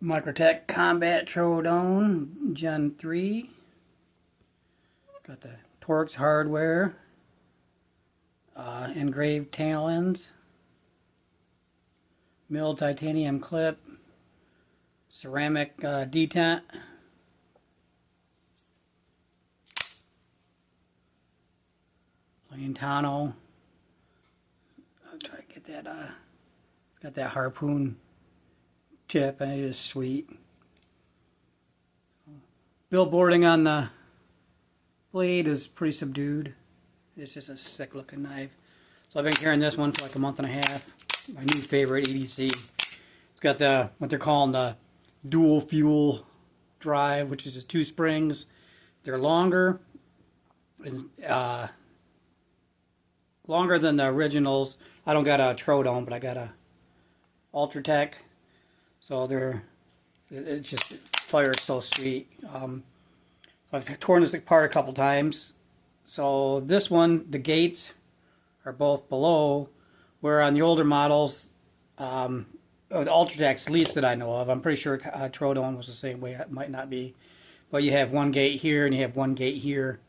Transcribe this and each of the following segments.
Microtech Combat Troodon Gen 3. Got the Torx hardware, engraved tail ends, milled titanium clip, ceramic detent, plain tanto. I'll try to get that. It's got that harpoon tip, and it is sweet. Billboarding on the blade is pretty subdued. It's just a sick looking knife. So I've been carrying this one for like a month and a half. My new favorite EDC. It's got the what they're calling the dual fuel drive, which is just 2 springs. They're longer than the originals. I don't got a troodon, but I got a Ultratech. So it just fires so sweet. I've torn this apart a couple times. So this one, the gates are both below, where on the older models, the Ultratech's least that I know of. I'm pretty sure troodon was the same way. It might not be, but you have one gate here and you have one gate here.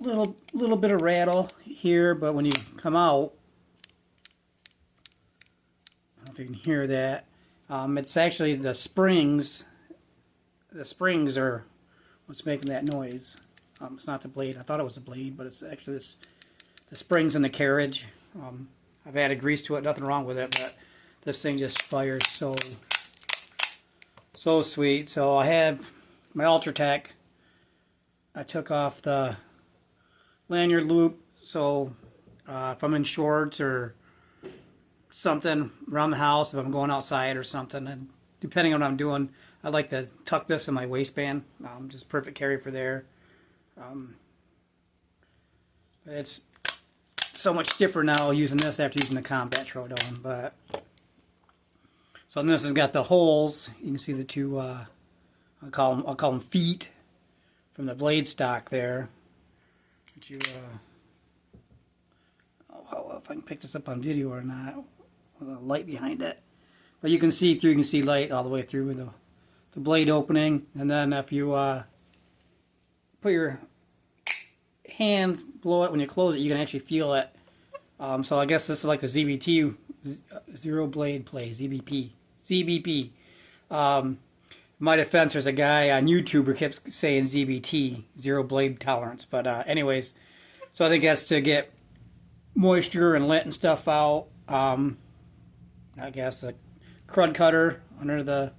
Little bit of rattle here, but when you come out, I don't know if you can hear that. It's actually the springs. The springs are what's making that noise. It's not the blade. I thought it was the blade, but it's actually the springs in the carriage. I've added grease to it. Nothing wrong with it, but this thing just fires so sweet. So I have my Ultratech. I took off the lanyard loop, so if I'm in shorts or something around the house, if I'm going outside or something, and depending on what I'm doing, I like to tuck this in my waistband. Just perfect carry for there. It's so much stiffer now using this after using the Combat Troodon. But so this has got the holes. You can see the two. I'll call them feet from the blade stock there. But you, if I can pick this up on video or not, with a light behind it. But you can see through. You can see light all the way through the blade opening, and then if you put your hands below it when you close it, you can actually feel it. So I guess this is like the ZBT, zero blade play, ZBP. My defense, there's a guy on YouTube who kept saying ZBT, zero blade tolerance. But anyways, so I think that's to get moisture and lint and stuff out. I guess the crud cutter under the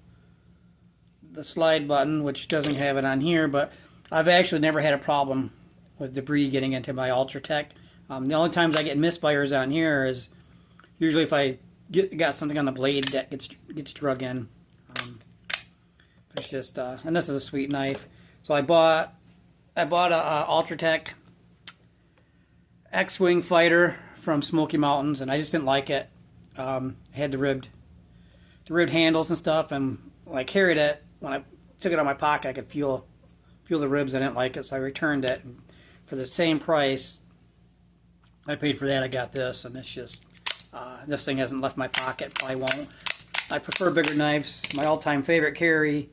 slide button, which doesn't have it on here, but I've actually never had a problem with debris getting into my Ultratech. The only times I get misfires on here is usually if I got something on the blade that gets drug in. It's just, and this is a sweet knife. So I bought a Ultratech X-Wing fighter from Smoky Mountains, and I just didn't like it. It had the ribbed handles and stuff, and when I carried it, when I took it out of my pocket, I could feel the ribs. I didn't like it, so I returned it. And for the same price I paid for that, I got this, and it's just this thing hasn't left my pocket. Probably won't. I prefer bigger knives. My all-time favorite carry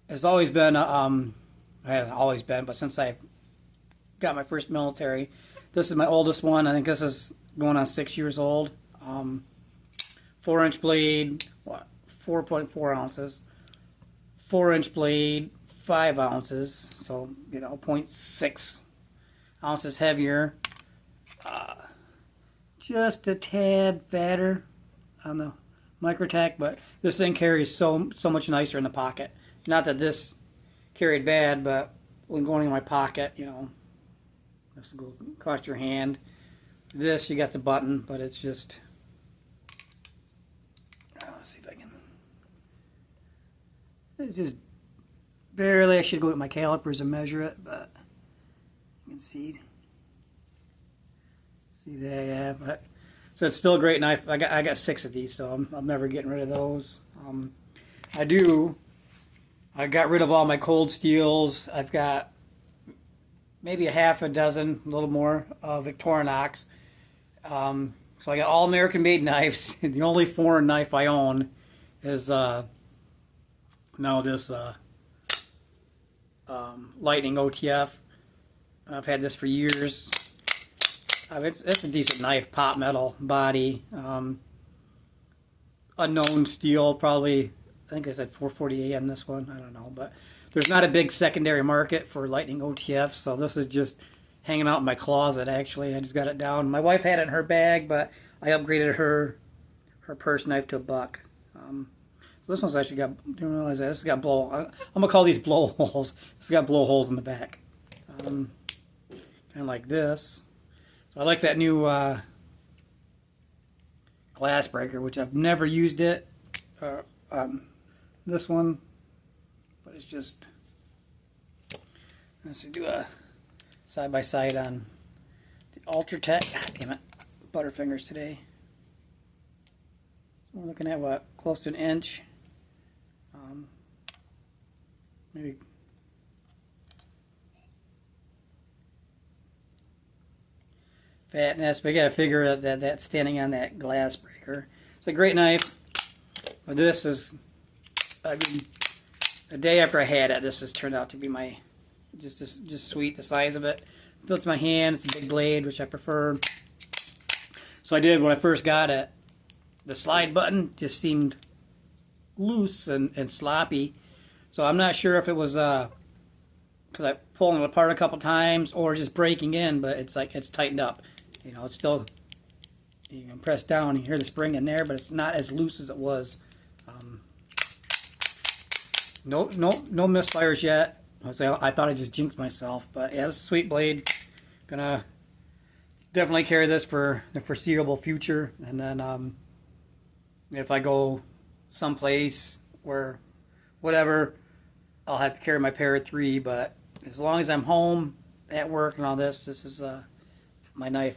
has always been, I haven't always been, but since I got my first military, this is my oldest one. I think this is going on 6 years old. 4-inch blade, 4.4 ounces. 4-inch blade, 5 ounces, so 0.6 ounces heavier. Just a tad fatter on the Microtech, but this thing carries so much nicer in the pocket. Not that this carried bad, but when going in my pocket, this will go across your hand. This, you got the button, but it's just. Let's see if I can. It's just barely. I should go with my calipers and measure it, but you can see there, yeah. But so it's still a great knife. I got 6 of these, so I'm never getting rid of those. I got rid of all my cold steels. I've got maybe a half a dozen, a little more, Victorinox. So I got all American made knives. The only foreign knife I own is now this Lightning OTF. I've had this for years. It's a decent knife, pot metal body, unknown steel, probably. I think I said 440A on this one. I don't know, but there's not a big secondary market for Lightning OTF, so this is just hanging out in my closet. Actually, I just got it down. My wife had it in her bag, but I upgraded her purse knife to a buck. So this one's actually got. Didn't realize that this has got blow. I'm gonna call these blow holes. It's got blow holes in the back, kind of like this. So I like that new glass breaker, which I've never used it. This one, but it's just. Let's see, do a side by side on the Ultratech. God damn it, Butterfingers today. So we're looking at what, close to an inch. Maybe. Fatness, but you gotta figure that that's standing on that glass breaker. It's a great knife, but this is, I mean, the day after I had it, this has turned out to be my, just sweet, the size of it. Fits my hand, it's a big blade, which I prefer. So I did, when I first got it, the slide button just seemed loose and sloppy. So I'm not sure if it was because I pulled it apart a couple times or just breaking in, but it's like it's tightened up. You know, it's still, you can press down, you hear the spring in there, but it's not as loose as it was. No misfires yet. I thought I just jinxed myself, but yeah, it's a sweet blade. Gonna definitely carry this for the foreseeable future, and then if I go someplace where whatever, I'll have to carry my Parrot 3, but as long as I'm home at work and all this, this is my knife.